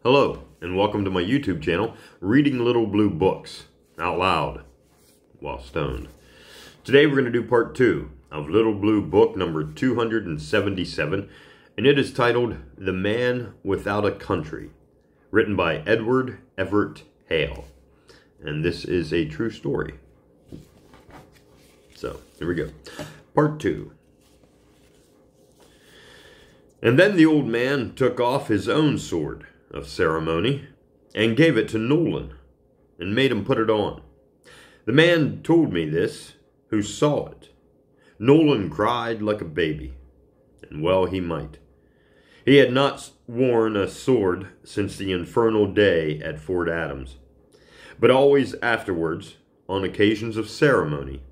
Hello, and welcome to my YouTube channel, Reading Little Blue Books, out loud, while stoned. Today we're going to do part 2 of Little Blue Book number 277, and it is titled, The Man Without a Country, written by Edward Everett Hale. And this is a true story. So, here we go. Part 2. And then the old man took off his own sword of ceremony, and gave it to Nolan, and made him put it on. The man told me this, who saw it. Nolan cried like a baby, and well he might. He had not worn a sword since the infernal day at Fort Adams, but always afterwards, on occasions of ceremony,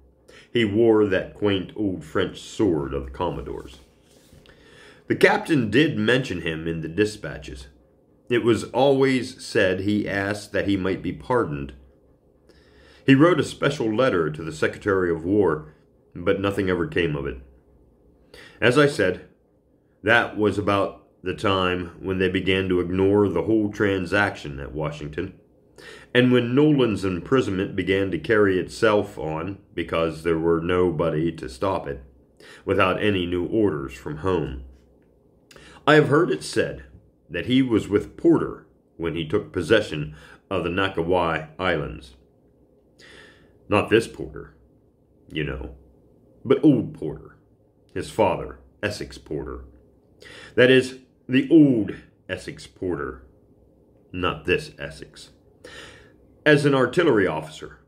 he wore that quaint old French sword of the Commodore's. The captain did mention him in the dispatches. It was always said he asked that he might be pardoned. He wrote a special letter to the Secretary of War, but nothing ever came of it. As I said, that was about the time when they began to ignore the whole transaction at Washington, and when Nolan's imprisonment began to carry itself on because there were nobody to stop it, without any new orders from home. I have heard it said that he was with Porter when he took possession of the Nakawai Islands. Not this Porter, you know, but old Porter, his father, Essex Porter. That is, the old Essex Porter, not this Essex. As an artillery officer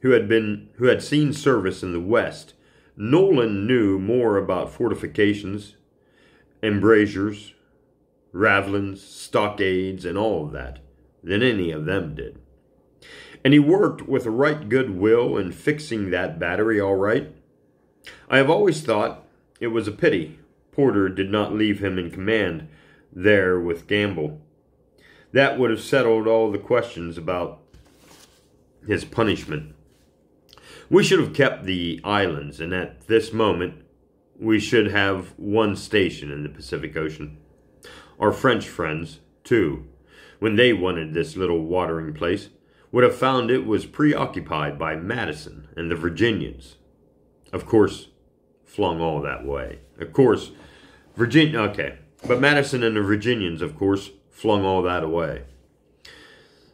who had seen service in the West, Nolan knew more about fortifications, embrasures, ravelins, stockades, and all of that than any of them did. And he worked with a right good will in fixing that battery all right. I have always thought it was a pity Porter did not leave him in command there with Gamble. That would have settled all the questions about his punishment. We should have kept the islands, and at this moment we should have one station in the Pacific Ocean. Our French friends, too, when they wanted this little watering place, would have found it was preoccupied by Madison and the Virginians. Of course, flung all that way. Of course, but Madison and the Virginians, of course, flung all that away.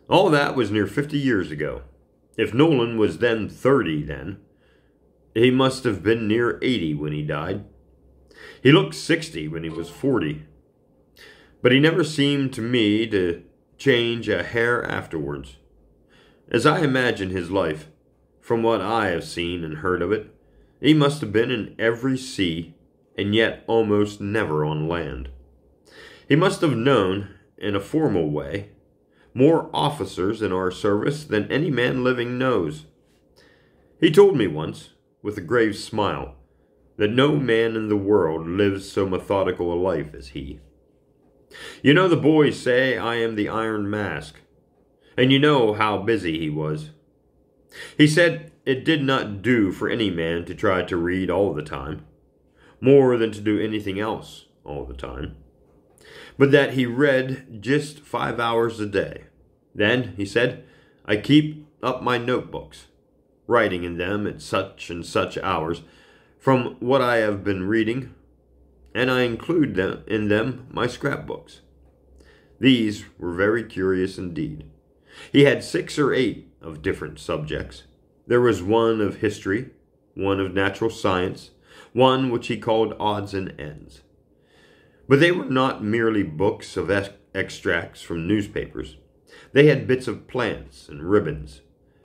All that was near 50 years ago. If Nolan was then 30 then, he must have been near 80 when he died. He looked 60 when he was 40. But he never seemed to me to change a hair afterwards. As I imagine his life, from what I have seen and heard of it, he must have been in every sea, and yet almost never on land. He must have known, in a formal way, more officers in our service than any man living knows. He told me once, with a grave smile, that no man in the world lives so methodical a life as he. You know the boys say I am the Iron Mask, and you know how busy he was. He said it did not do for any man to try to read all the time, more than to do anything else all the time, but that he read just 5 hours a day. Then, he said, I keep up my notebooks, writing in them at such and such hours from what I have been reading, and I include in them my scrapbooks. These were very curious indeed. He had 6 or 8 of different subjects. There was one of history, one of natural science, one which he called odds and ends. But they were not merely books of extracts from newspapers. They had bits of plants and ribbons,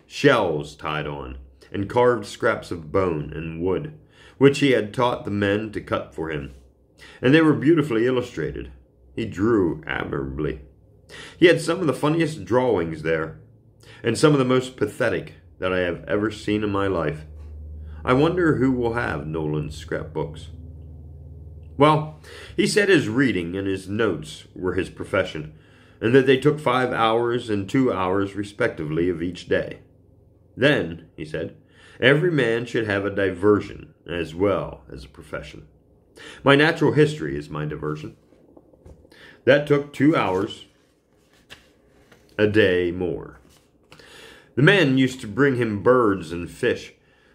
shells tied on, and carved scraps of bone and wood, which he had taught the men to cut for him. And they were beautifully illustrated. He drew admirably. He had some of the funniest drawings there, and some of the most pathetic that I have ever seen in my life. I wonder who will have Nolan's scrapbooks. Well, he said his reading and his notes were his profession, and that they took 5 hours and 2 hours respectively of each day. Then, he said, every man should have a diversion as well as a profession. My natural history is my diversion. That took 2 hours a day more. The men used to bring him birds and fish,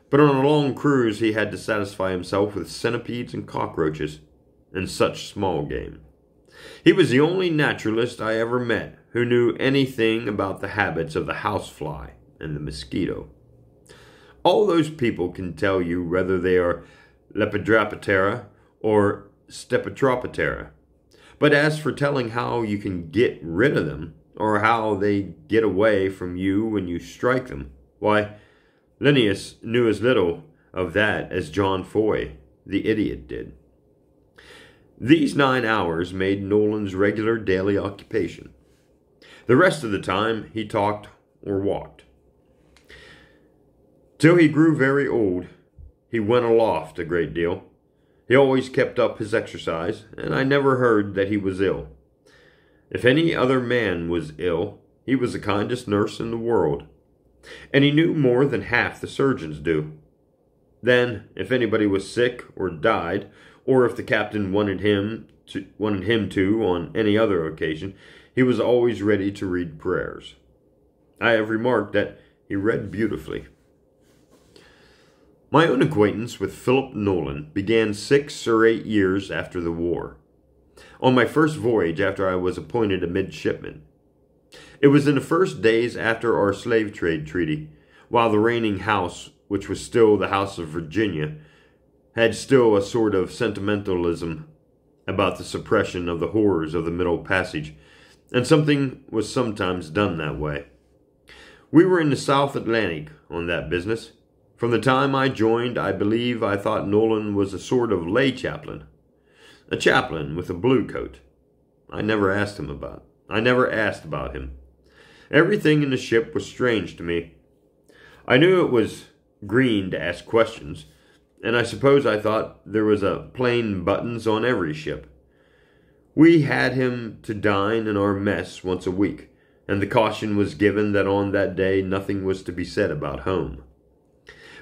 but on a long cruise he had to satisfy himself with centipedes and cockroaches, and such small game. He was the only naturalist I ever met who knew anything about the habits of the housefly and the mosquito. All those people can tell you whether they are Lepidoptera or Stepatroptera. But as for telling how you can get rid of them, or how they get away from you when you strike them, why, Linnaeus knew as little of that as John Foy, the idiot, did. These 9 hours made Nolan's regular daily occupation. The rest of the time he talked or walked. Till he grew very old, he went aloft a great deal. He always kept up his exercise, and I never heard that he was ill. If any other man was ill, he was the kindest nurse in the world, and he knew more than half the surgeons do. Then, if anybody was sick or died, or if the captain wanted him to on any other occasion, he was always ready to read prayers. I have remarked that he read beautifully. My own acquaintance with Philip Nolan began 6 or 8 years after the war, on my first voyage after I was appointed a midshipman. It was in the first days after our slave trade treaty, while the reigning house, which was still the House of Virginia, had still a sort of sentimentalism about the suppression of the horrors of the Middle Passage, and something was sometimes done that way. We were in the South Atlantic on that business. From the time I joined, I believe I thought Nolan was a sort of lay chaplain, a chaplain with a blue coat. I never asked about him. Everything in the ship was strange to me. I knew it was green to ask questions, and I suppose I thought there was a plain buttons on every ship. We had him to dine in our mess once a week, and the caution was given that on that day nothing was to be said about home.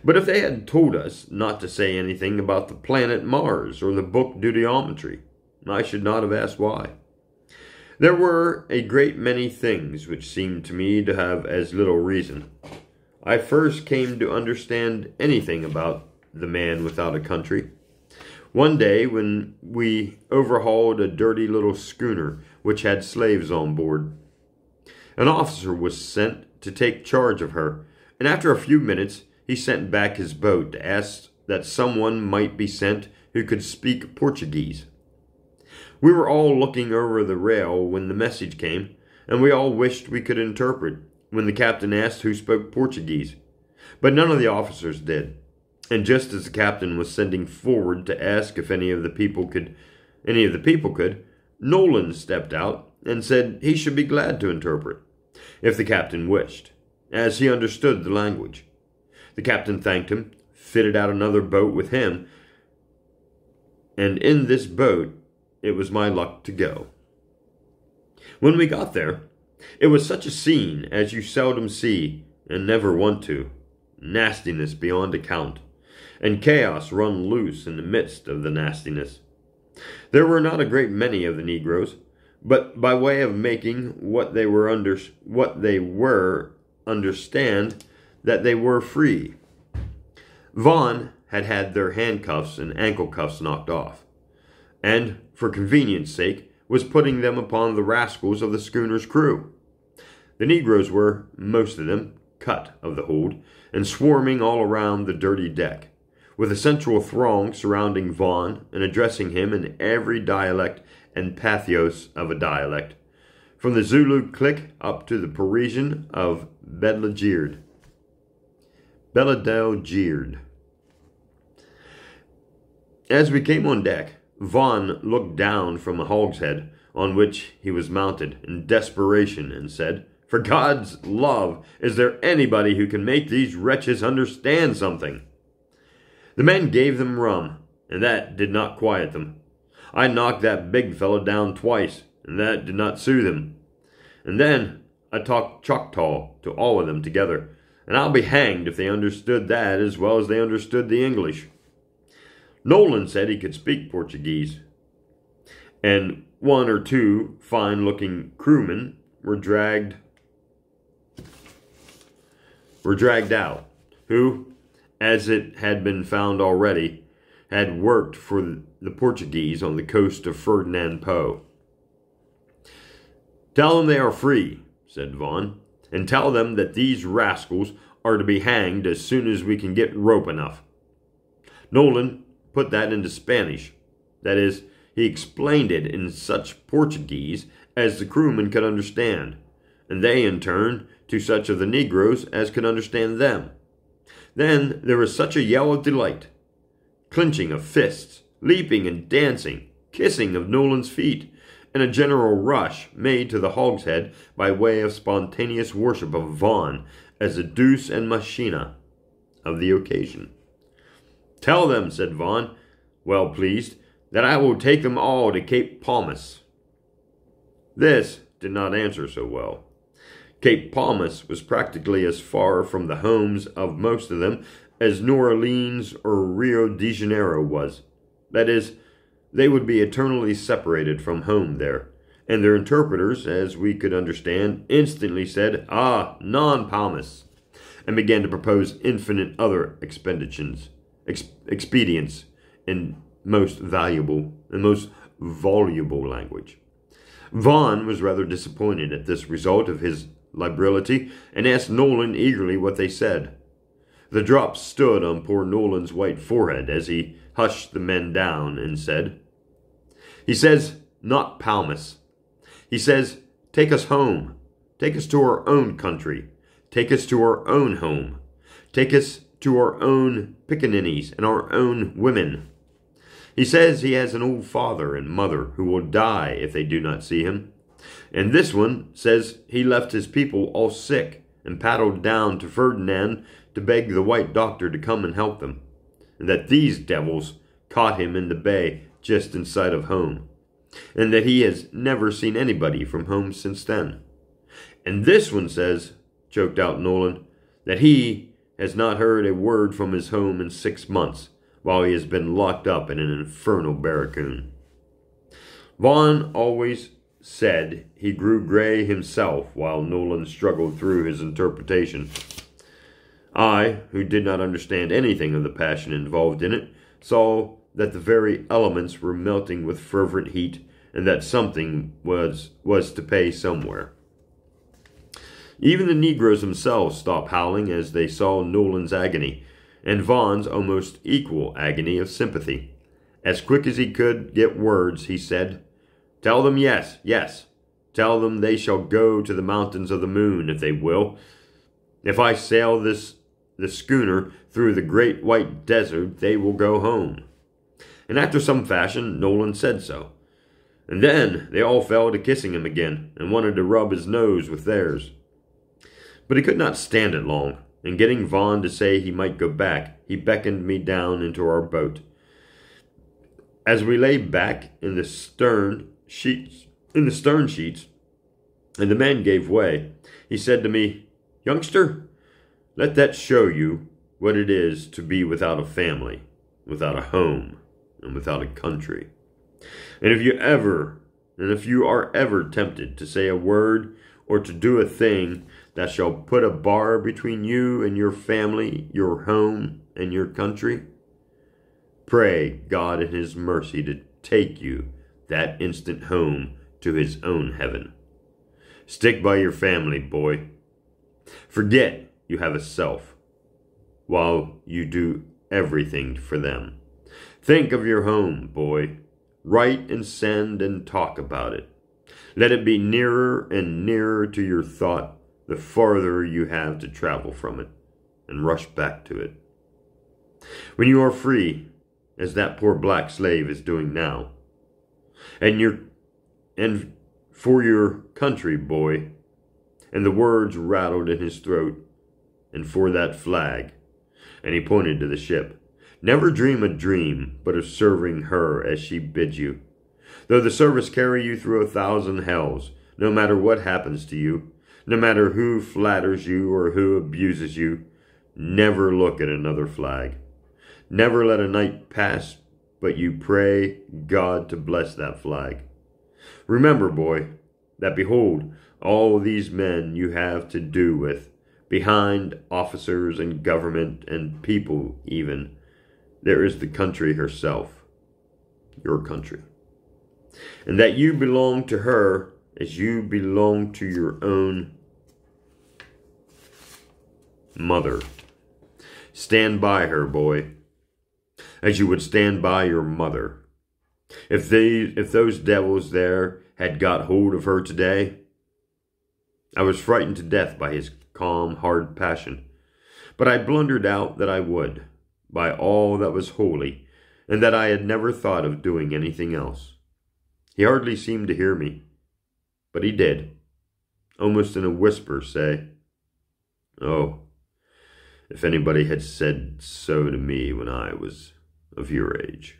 But if they had told us not to say anything about the planet Mars or the book Dudeometry, I should not have asked why. There were a great many things which seemed to me to have as little reason. I first came to understand anything about the man without a country one day when we overhauled a dirty little schooner which had slaves on board. An officer was sent to take charge of her, and after a few minutes he sent back his boat to ask that someone might be sent who could speak Portuguese. We were all looking over the rail when the message came, and we all wished we could interpret when the captain asked who spoke Portuguese. But none of the officers did, and just as the captain was sending forward to ask if any of the people could, Nolan stepped out and said he should be glad to interpret, if the captain wished, as he understood the language. The captain thanked him, fitted out another boat with him, and in this boat it was my luck to go. When we got there, it was such a scene as you seldom see and never want to. Nastiness beyond account, and chaos run loose in the midst of the nastiness. There were not a great many of the Negroes, but by way of making what they were understand that they were free. Vaughan had their handcuffs and ankle cuffs knocked off, and, for convenience sake, was putting them upon the rascals of the schooner's crew. The Negroes were, most of them, cut of the hold, and swarming all around the dirty deck, with a central throng surrounding Vaughan and addressing him in every dialect and pathos of a dialect, from the Zulu click up to the Parisian of Beladjed. As we came on deck, Vaughan looked down from a hogshead on which he was mounted in desperation and said, "For God's love, is there anybody who can make these wretches understand something?" The men gave them rum, and that did not quiet them. I knocked that big fellow down twice, and that did not soothe him. And then I talked Choctaw to all of them together, and I'll be hanged if they understood that as well as they understood the English. Nolan said he could speak Portuguese, and 1 or 2 fine-looking crewmen were dragged were dragged out, who, as it had been found already, had worked for the Portuguese on the coast of Ferdinand Po. "Tell them they are free," said Vaughan, "and tell them that these rascals are to be hanged as soon as we can get rope enough." Nolan put that into Spanish. That is, he explained it in such Portuguese as the crewmen could understand, and they in turn to such of the Negroes as could understand them. Then there was such a yell of delight, clenching of fists, leaping and dancing, kissing of Nolan's feet, and a general rush made to the hogshead by way of spontaneous worship of Vaughan as the deus and machina of the occasion. "Tell them," said Vaughan, well pleased, "that I will take them all to Cape Palmas." This did not answer so well. Cape Palmas was practically as far from the homes of most of them as New Orleans or Rio de Janeiro was. That is, they would be eternally separated from home there, and their interpreters, as we could understand, instantly said, "Ah, non-Palmas," and began to propose infinite other expedients in most valuable and most voluble language. Vaughan was rather disappointed at this result of his liberality, and asked Nolan eagerly what they said. The drops stood on poor Nolan's white forehead as he hushed the men down and said, "He says, not Palmas. He says, take us home. Take us to our own country. Take us to our own home. Take us to our own pickaninnies and our own women. He says he has an old father and mother who will die if they do not see him. And this one says he left his people all sick and paddled down to Ferdinand to beg the white doctor to come and help them, and that these devils caught him in the bay just in sight of home, and that he has never seen anybody from home since then. And this one says," choked out Nolan, "that he has not heard a word from his home in 6 months, while he has been locked up in an infernal barracoon." Vaughan always said he grew gray himself while Nolan struggled through his interpretation. I, who did not understand anything of the passion involved in it, saw that the very elements were melting with fervent heat, and that something was to pay somewhere. Even the Negroes themselves stopped howling as they saw Nolan's agony, and Vaughan's almost equal agony of sympathy. As quick as he could get words, he said, "Tell them yes, yes. Tell them they shall go to the mountains of the moon if they will. If I sail the schooner through the great white desert, they will go home." And after some fashion, Nolan said so. And then they all fell to kissing him again, and wanted to rub his nose with theirs. But he could not stand it long, and getting Vaughan to say he might go back, he beckoned me down into our boat. As we lay back in the stern sheets, and the men gave way, he said to me, "Youngster, let that show you what it is to be without a family, without a home, and without a country. And if you are ever tempted to say a word or to do a thing that shall put a bar between you and your family, your home, and your country, pray God in his mercy to take you that instant home to his own heaven. Stick by your family, boy. Forget you have a self, while you do everything for them. Think of your home, boy. Write and send and talk about it. Let it be nearer and nearer to your thought the farther you have to travel from it, and rush back to it. When you are free, as that poor black slave is doing now, and for your country, boy," and the words rattled in his throat, "and for that flag," and he pointed to the ship, "never dream a dream but of serving her as she bids you. Though the service carry you through 1,000 hells, no matter what happens to you, no matter who flatters you or who abuses you, never look at another flag. Never let a night pass but you pray God to bless that flag. Remember, boy, that behold, all these men you have to do with Behind officers and government and people even, there is the country herself, your country. And that you belong to her as you belong to your own mother. Stand by her, boy, as you would stand by your mother. If those devils there had got hold of her today, I was frightened to death by his calm, hard passion. But I blundered out that I would, by all that was holy, and that I had never thought of doing anything else. He hardly seemed to hear me, but he did, almost in a whisper, say, "Oh, if anybody had said so to me when I was of your age."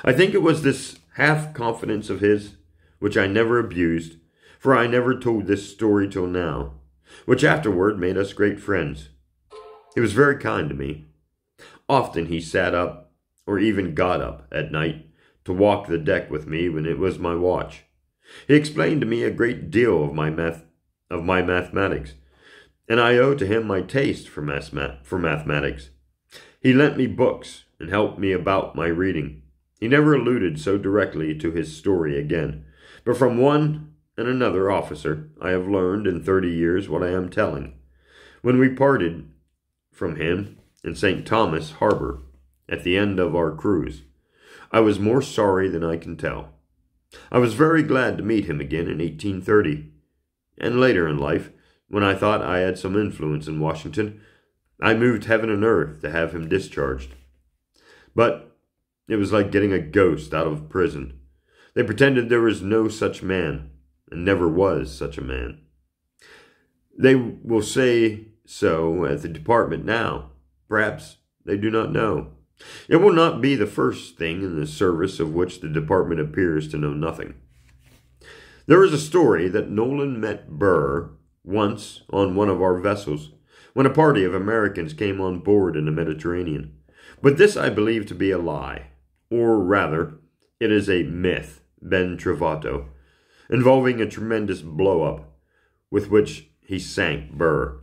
I think it was this half-confidence of his, which I never abused, for I never told this story till now, which afterward made us great friends. He was very kind to me. Often he sat up, or even got up, at night, to walk the deck with me when it was my watch. He explained to me a great deal of my mathematics, and I owe to him my taste for mathematics. He lent me books and helped me about my reading. He never alluded so directly to his story again, but from one and another officer I have learned in 30 years what I am telling. When we parted from him in St. Thomas Harbor at the end of our cruise, I was more sorry than I can tell. I was very glad to meet him again in 1830, and later in life, when I thought I had some influence in Washington, I moved heaven and earth to have him discharged. But it was like getting a ghost out of prison. They pretended there was no such man, and never was such a man. They will say so at the department now. Perhaps they do not know. It will not be the first thing in the service of which the department appears to know nothing. There is a story that Nolan met Burr once on one of our vessels, when a party of Americans came on board in the Mediterranean. But this I believe to be a lie, or rather, it is a myth, ben trovato, involving a tremendous blow-up with which he sunk Burr,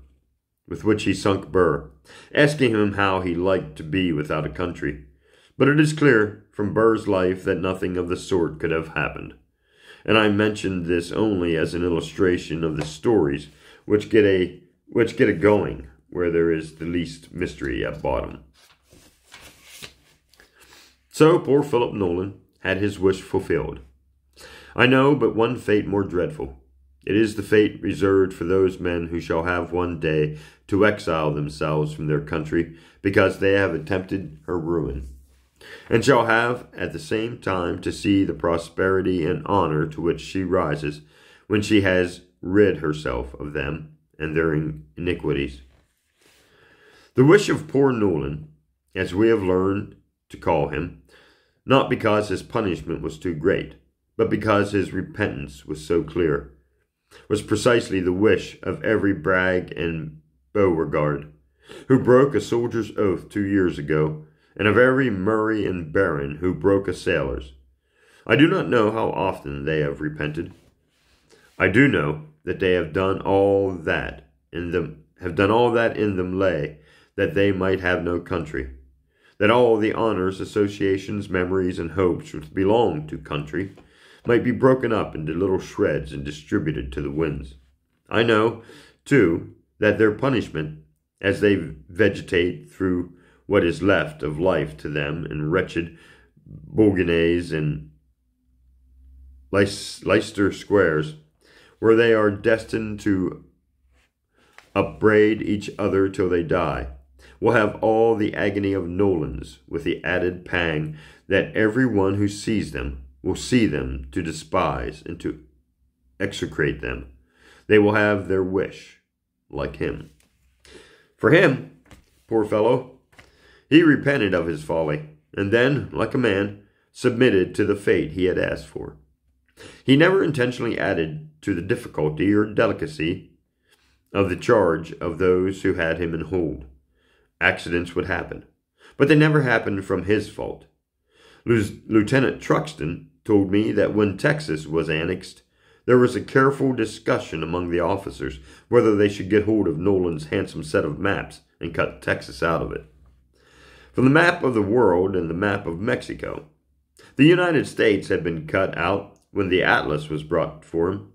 asking him how he liked to be without a country. But it is clear from Burr's life that nothing of the sort could have happened. And I mentioned this only as an illustration of the stories which get it going where there is the least mystery at bottom. So poor Philip Nolan had his wish fulfilled. I know but one fate more dreadful. It is the fate reserved for those men who shall have one day to exile themselves from their country because they have attempted her ruin, and shall have at the same time to see the prosperity and honor to which she rises when she has rid herself of them and their iniquities. The wish of poor Nolan, as we have learned to call him, not because his punishment was too great, but because his repentance was so clear, was precisely the wish of every Bragg and Beauregard who broke a soldier's oath 2 years ago, and of every Murray and Barron who broke a sailor's. I do not know how often they have repented. I do know that they have done all that in them lay, that they might have no country, that all the honors, associations, memories, and hopes which belong to country might be broken up into little shreds and distributed to the winds. I know, too, that their punishment, as they vegetate through what is left of life to them in wretched Bourgonais and Leicester squares, where they are destined to upbraid each other till they die, will have all the agony of Nolan's, with the added pang that every one who sees them will see them to despise and to execrate them. They will have their wish, like him. For him, poor fellow, he repented of his folly, and then, like a man, submitted to the fate he had asked for. He never intentionally added to the difficulty or delicacy of the charge of those who had him in hold. Accidents would happen, but they never happened from his fault. Lieutenant Truxton told me that when Texas was annexed, there was a careful discussion among the officers whether they should get hold of Nolan's handsome set of maps and cut Texas out of it. From the map of the world and the map of Mexico, the United States had been cut out when the Atlas was brought for him,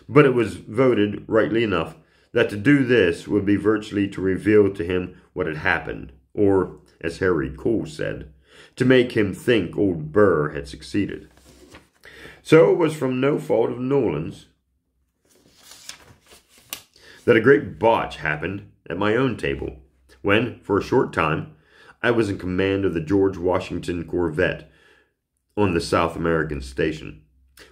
but it was voted, rightly enough, that to do this would be virtually to reveal to him what had happened, or, as Harry Cole said, to make him think old Burr had succeeded. So it was from no fault of Nolan's that a great botch happened at my own table, when, for a short time, I was in command of the George Washington corvette on the South American station.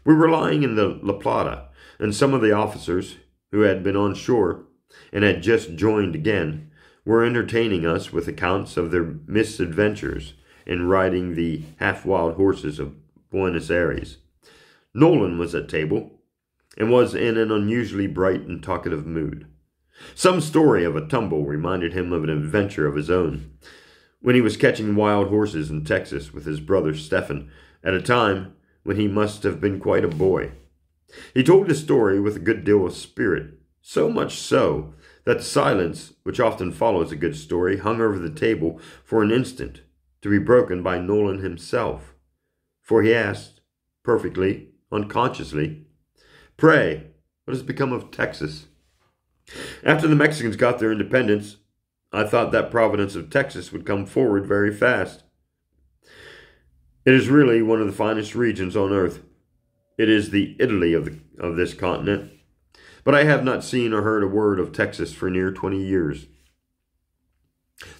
We were lying in the La Plata, and some of the officers, who had been on shore and had just joined again, were entertaining us with accounts of their misadventures in riding the half-wild horses of Buenos Aires. Nolan was at table, and was in an unusually bright and talkative mood. Some story of a tumble reminded him of an adventure of his own, when he was catching wild horses in Texas with his brother Stephen, at a time when he must have been quite a boy. He told the story with a good deal of spirit, so much so that the silence which often follows a good story hung over the table for an instant, to be broken by Nolan himself. For he asked, perfectly, unconsciously, "Pray, what has become of Texas?" After the Mexicans got their independence, I thought that province of Texas would come forward very fast. It is really one of the finest regions on earth. It is the Italy of this continent. But I have not seen or heard a word of Texas for near 20 years.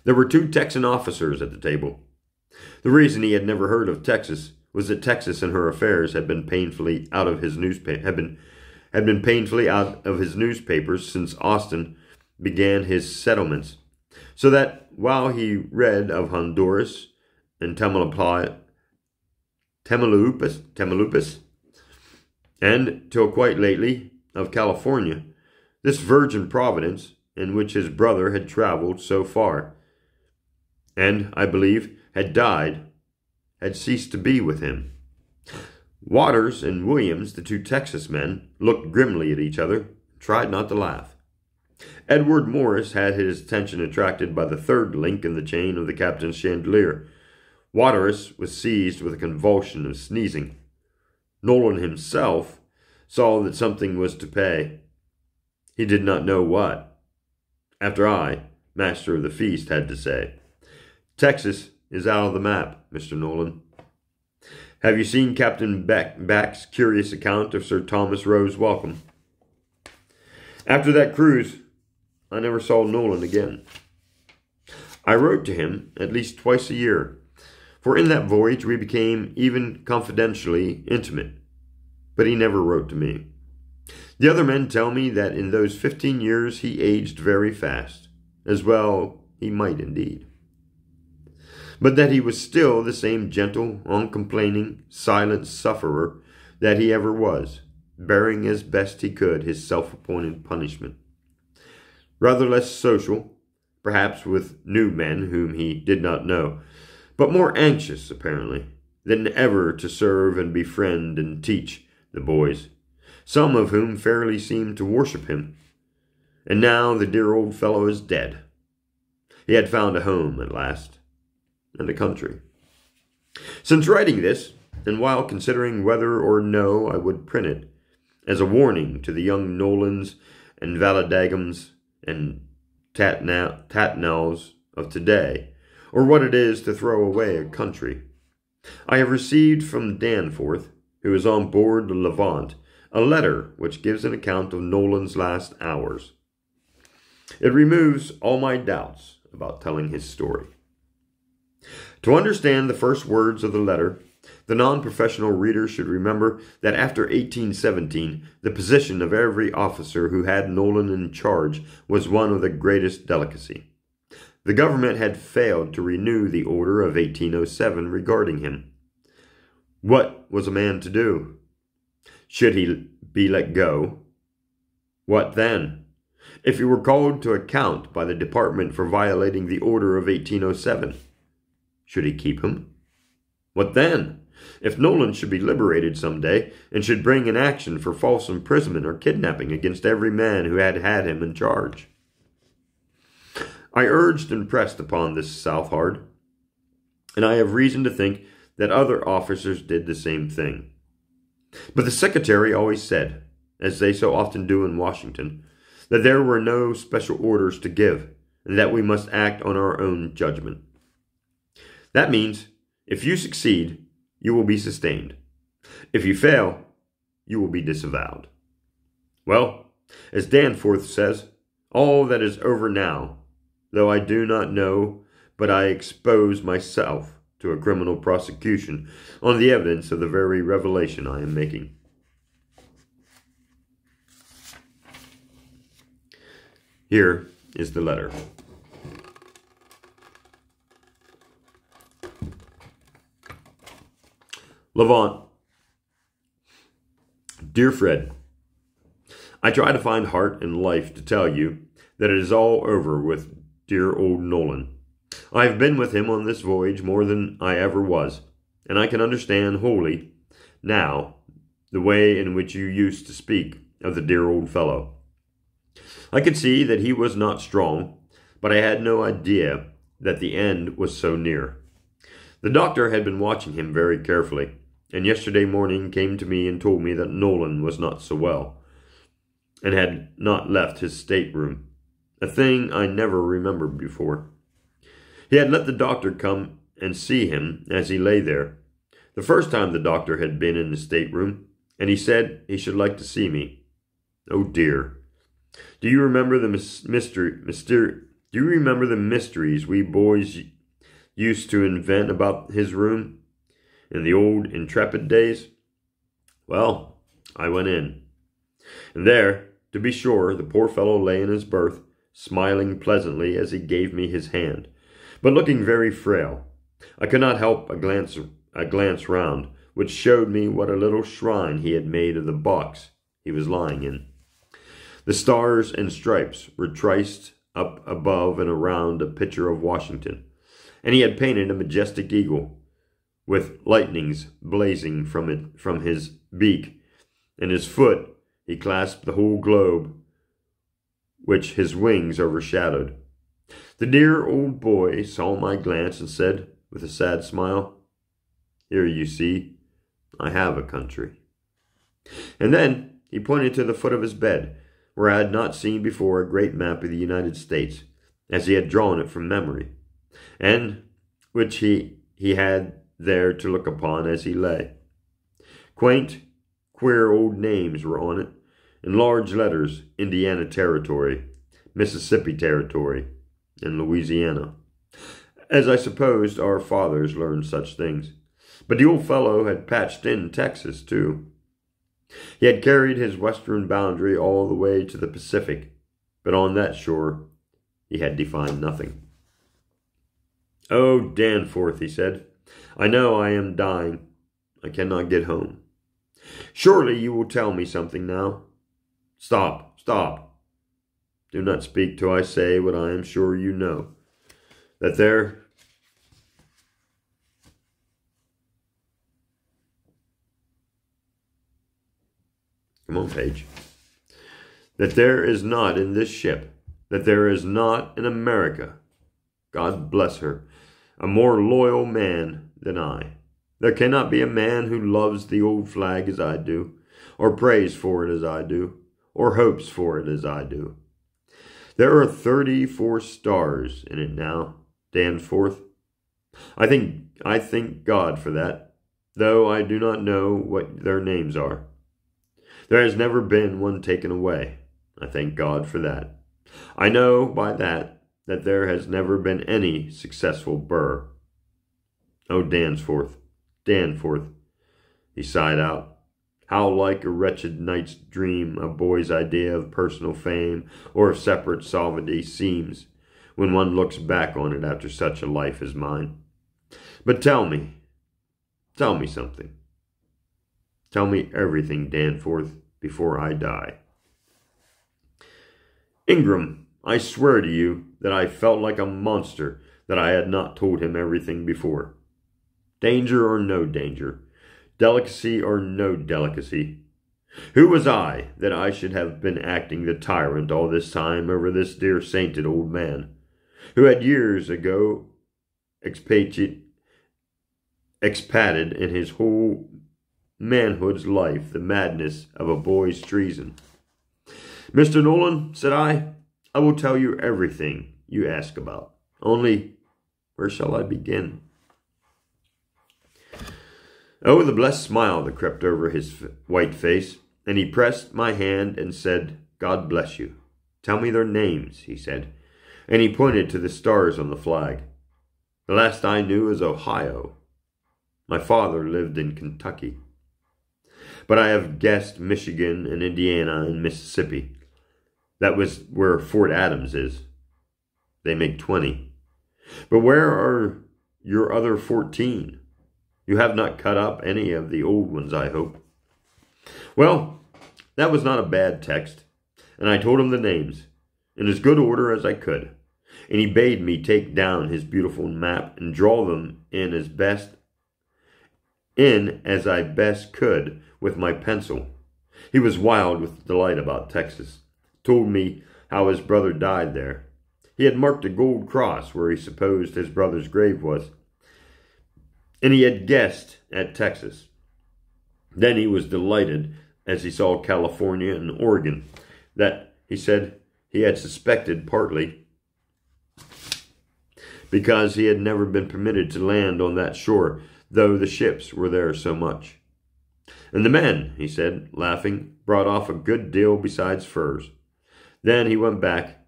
There were 2 Texan officers at the table. The reason he had never heard of Texas was that Texas and her affairs had been painfully out of his newspapers since Austin began his settlements, so that while he read of Honduras and Tamaulipas, and till quite lately of California, this virgin providence in which his brother had traveled so far, and, I believe, had died, had ceased to be with him. Waters and Williams, the 2 Texas men, looked grimly at each other, and tried not to laugh. Edward Morris had his attention attracted by the 3rd link in the chain of the captain's chandelier. Waters was seized with a convulsion of sneezing. Nolan himself saw that something was to pay. He did not know what. After I, master of the feast, had to say, "Texas is out of the map, Mr. Nolan. Have you seen Captain Back's curious account of Sir Thomas Roe's welcome?" After that cruise, I never saw Nolan again. I wrote to him at least twice a year, for in that voyage we became even confidentially intimate, but he never wrote to me. The other men tell me that in those 15 years he aged very fast, as well he might indeed, but that he was still the same gentle, uncomplaining, silent sufferer that he ever was, bearing as best he could his self-appointed punishment. Rather less social, perhaps with new men whom he did not know, but more anxious, apparently, than ever to serve and befriend and teach the boys, some of whom fairly seemed to worship him. And now the dear old fellow is dead. He had found a home at last, and a country. Since writing this, and while considering whether or no I would print it, as a warning to the young Nolans and Vallandigams and Tatnalls of today, or what it is to throw away a country, I have received from Danforth, who is on board the Levant, a letter which gives an account of Nolan's last hours. It removes all my doubts about telling his story. To understand the first words of the letter, the non-professional reader should remember that after 1817, the position of every officer who had Nolan in charge was one of the greatest delicacy. The government had failed to renew the order of 1807 regarding him. What was a man to do? Should he be let go? What then? If he were called to account by the department for violating the order of 1807, should he keep him? What then? If Nolan should be liberated some day and should bring an action for false imprisonment or kidnapping against every man who had had him in charge. I urged and pressed upon this Southard, and I have reason to think that other officers did the same thing. But the secretary always said, as they so often do in Washington, that there were no special orders to give, and that we must act on our own judgment. That means, if you succeed, you will be sustained. If you fail, you will be disavowed. Well, as Danforth says, all that is over now, though I do not know, but I expose myself to a criminal prosecution on the evidence of the very revelation I am making. Here is the letter. Levant. Dear Fred, I try to find heart and life to tell you that it is all over with dear old Nolan. I have been with him on this voyage more than I ever was, and I can understand wholly now the way in which you used to speak of the dear old fellow. I could see that he was not strong, but I had no idea that the end was so near. The doctor had been watching him very carefully, and yesterday morning came to me and told me that Nolan was not so well, and had not left his stateroom, a thing I never remembered before. He had let the doctor come and see him as he lay there, the first time the doctor had been in the stateroom, and he said he should like to see me. Oh dear! Do you remember the mysteries we boys used to invent about his room in the old intrepid days? Well, I went in, and there, to be sure, the poor fellow lay in his berth, smiling pleasantly as he gave me his hand, but looking very frail. I could not help a glance round, which showed me what a little shrine he had made of the box he was lying in. The stars and stripes were traced up above and around a picture of Washington, and he had painted a majestic eagle, with lightnings blazing from his beak. In his foot he clasped the whole globe, which his wings overshadowed. The dear old boy saw my glance and said, with a sad smile, "Here you see, I have a country." And then he pointed to the foot of his bed, where I had not seen before a great map of the United States, as he had drawn it from memory, and which he had there to look upon as he lay. Quaint, queer old names were on it, in large letters: Indiana Territory, Mississippi Territory, and Louisiana. As I supposed our fathers learned such things. But the old fellow had patched in Texas, too. He had carried his western boundary all the way to the Pacific, but on that shore he had defined nothing. "Oh, Danforth," he said, "I know I am dying. I cannot get home. Surely you will tell me something now." Stop. Do not speak till I say what I am sure you know, that there Come on, page. That there is not in this ship, that there is not in America, God bless her, a more loyal man than I. There cannot be a man who loves the old flag as I do, or prays for it as I do, or hopes for it as I do. There are 34 stars in it now, Danforth. I thank God for that, though I do not know what their names are. There has never been one taken away. I thank God for that. I know by that there has never been any successful Burr. Oh, Danforth, he sighed out. How like a wretched night's dream a boy's idea of personal fame or of separate sovereignty seems when one looks back on it after such a life as mine. But tell me something. Tell me everything, Danforth, before I die. Ingram, I swear to you that I felt like a monster that I had not told him everything before. Danger or no danger, delicacy or no delicacy. Who was I that I should have been acting the tyrant all this time over this dear sainted old man, who had years ago expated in his whole manhood's life the madness of a boy's treason? Mr. Nolan, said I will tell you everything you ask about. Only, where shall I begin? Oh, the blessed smile that crept over his white face, and he pressed my hand and said, God bless you. Tell me their names, he said, and he pointed to the stars on the flag. The last I knew was Ohio. My father lived in Kentucky. But I have guessed Michigan and Indiana and Mississippi. That was where Fort Adams is. They make 20. But where are your other 14? You have not cut up any of the old ones, I hope. Well, that was not a bad text, and I told him the names, in as good order as I could, and he bade me take down his beautiful map and draw them in as I best could with my pencil. He was wild with delight about Texas, told me how his brother died there. He had marked a gold cross where he supposed his brother's grave was, and he had guessed at Texas. Then he was delighted as he saw California and Oregon, that, he said, he had suspected partly because he had never been permitted to land on that shore, though the ships were there so much. And the men, he said, laughing, brought off a good deal besides furs. Then he went back,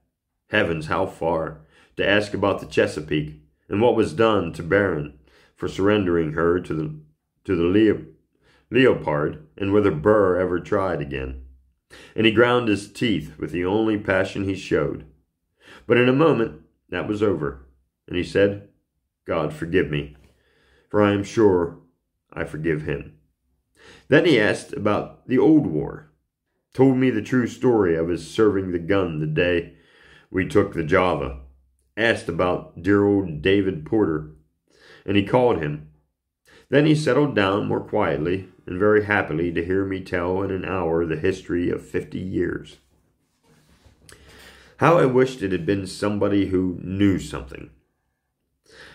heavens, how far, to ask about the Chesapeake and what was done to Barron for surrendering her to the Leopard, and whether Burr ever tried again. And he ground his teeth with the only passion he showed. But in a moment that was over, and he said, God forgive me, for I am sure I forgive him. Then he asked about the old war, told me the true story of his serving the gun the day we took the Java, asked about dear old David Porter, and he called him. Then he settled down more quietly and very happily to hear me tell in an hour the history of 50 years. How I wished it had been somebody who knew something.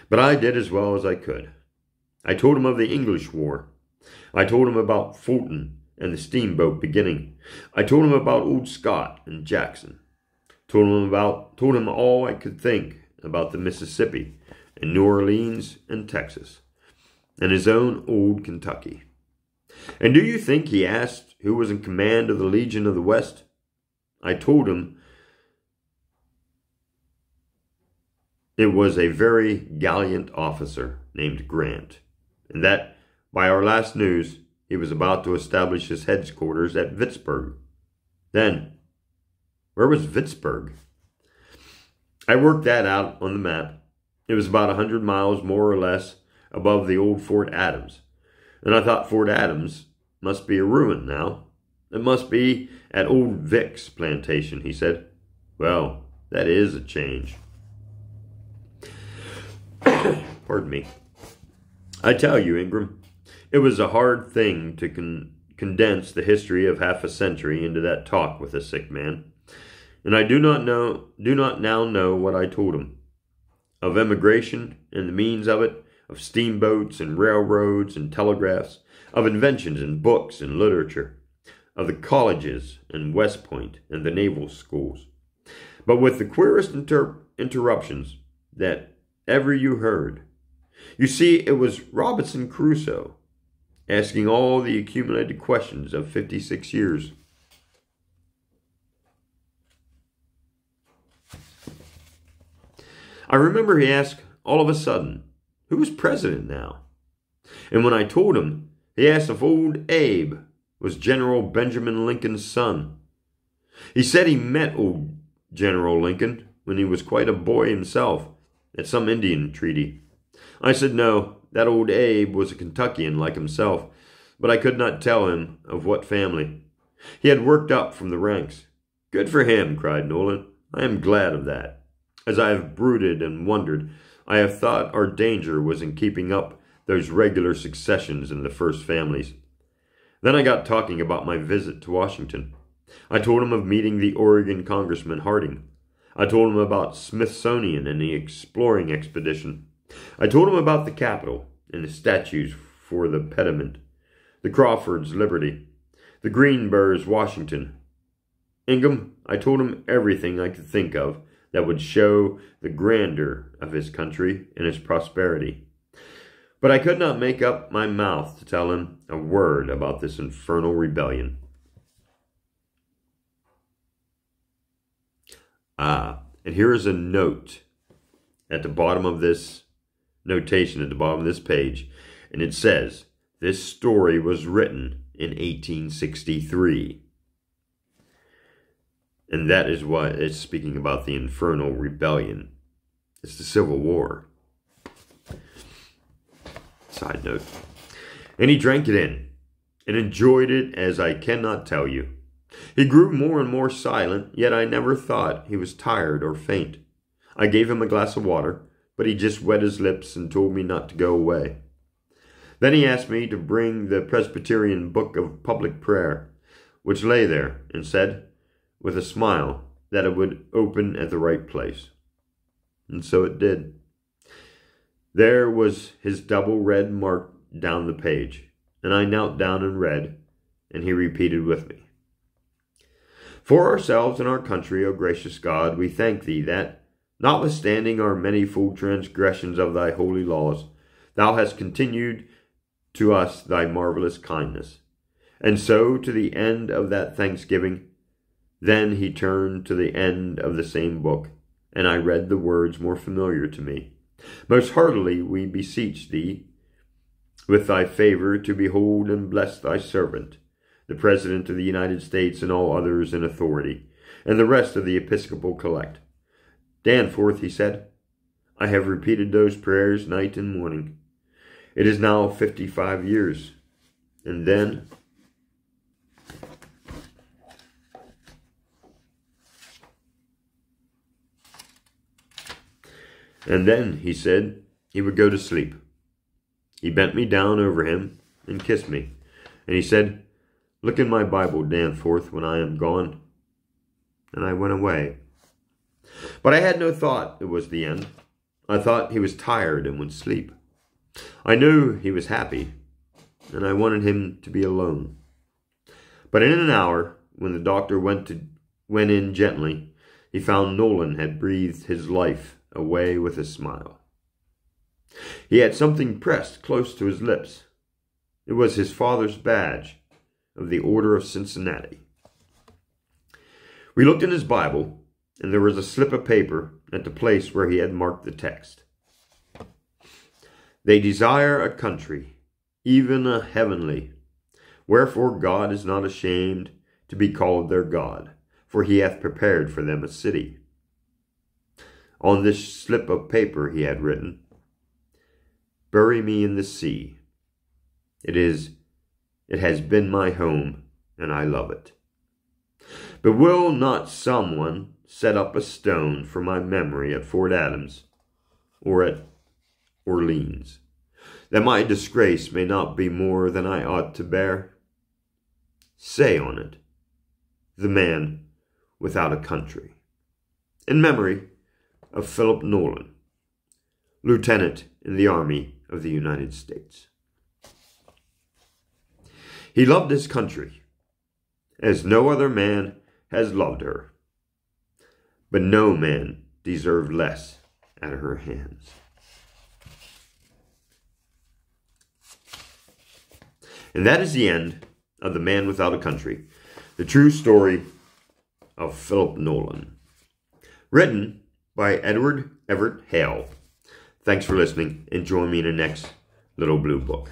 But I did as well as I could. I told him of the English war. I told him about Fulton and the steamboat beginning. I told him about old Scott and Jackson. Told him all I could think about the Mississippi and New Orleans and Texas, and his own old Kentucky. And do you think he asked who was in command of the Legion of the West? I told him it was a very gallant officer named Grant, and that by our last news he was about to establish his headquarters at Vicksburg. Then, where was Vicksburg? I worked that out on the map. It was about 100 miles more or less above the old Fort Adams, and I thought Fort Adams must be a ruin now. It must be at old Vic's plantation, he said. Well, that is a change. Pardon me. I tell you, Ingram, it was a hard thing to condense the history of half a century into that talk with a sick man, and I do not now know what I told him. Of emigration and the means of it, of steamboats and railroads and telegraphs, of inventions and books and literature, of the colleges and West Point and the naval schools, but with the queerest interruptions that ever you heard. You see, it was Robinson Crusoe, asking all the accumulated questions of 56 years. I remember he asked all of a sudden, who is president now? And when I told him, he asked if old Abe was General Benjamin Lincoln's son. He said he met old General Lincoln when he was quite a boy himself at some Indian treaty. I said no, that old Abe was a Kentuckian like himself, but I could not tell him of what family. He had worked up from the ranks. Good for him, cried Nolan. I am glad of that. As I have brooded and wondered, I have thought our danger was in keeping up those regular successions in the first families. Then I got talking about my visit to Washington. I told him of meeting the Oregon Congressman Harding. I told him about Smithsonian and the exploring expedition. I told him about the Capitol and the statues for the pediment, the Crawfords' Liberty, the Greenburghs' Washington. Ingham, I told him everything I could think of that would show the grandeur of his country and its prosperity. But I could not make up my mouth to tell him a word about this infernal rebellion. And here is a note at the bottom of this notation, at the bottom of this page, and it says, this story was written in 1863. And that is what it's speaking about, the infernal rebellion. It's the Civil War. Side note. And he drank it in and enjoyed it as I cannot tell you. He grew more and more silent, yet I never thought he was tired or faint. I gave him a glass of water, but he just wet his lips and told me not to go away. Then he asked me to bring the Presbyterian Book of Public Prayer, which lay there, and said, with a smile, that it would open at the right place. And so it did. There was his double red mark down the page, and I knelt down and read, and he repeated with me. For ourselves and our country, O gracious God, we thank thee that, notwithstanding our manifold transgressions of thy holy laws, thou hast continued to us thy marvelous kindness. And so to the end of that thanksgiving, then he turned to the end of the same book, and I read the words more familiar to me. Most heartily we beseech thee, with thy favor, to behold and bless thy servant, the President of the United States, and all others in authority, and the rest of the Episcopal collect. Danforth, he said, I have repeated those prayers night and morning. It is now 55 years. And then he said he would go to sleep. He bent me down over him and kissed me. And he said, look in my Bible, Danforth, when I am gone. And I went away. But I had no thought it was the end. I thought he was tired and would sleep. I knew he was happy, and I wanted him to be alone. But in an hour, when the doctor went in gently, he found Nolan had breathed his life away with a smile. He had something pressed close to his lips. It was his father's badge of the Order of Cincinnati. We looked in his Bible, and there was a slip of paper at the place where he had marked the text. They desire a country, even a heavenly. Wherefore God is not ashamed to be called their God, for he hath prepared for them a city. On this slip of paper he had written, bury me in the sea. It has been my home, and I love it. But will not someone set up a stone for my memory at Fort Adams or at Orleans, that my disgrace may not be more than I ought to bear? Say on it, the man without a country, in memory of Philip Nolan, Lieutenant in the Army of the United States. He loved his country as no other man has loved her, but no man deserved less at her hands. And that is the end of The Man Without a Country, the true story of Philip Nolan, written by Edward Everett Hale. Thanks for listening, and join me in the next Little Blue Book.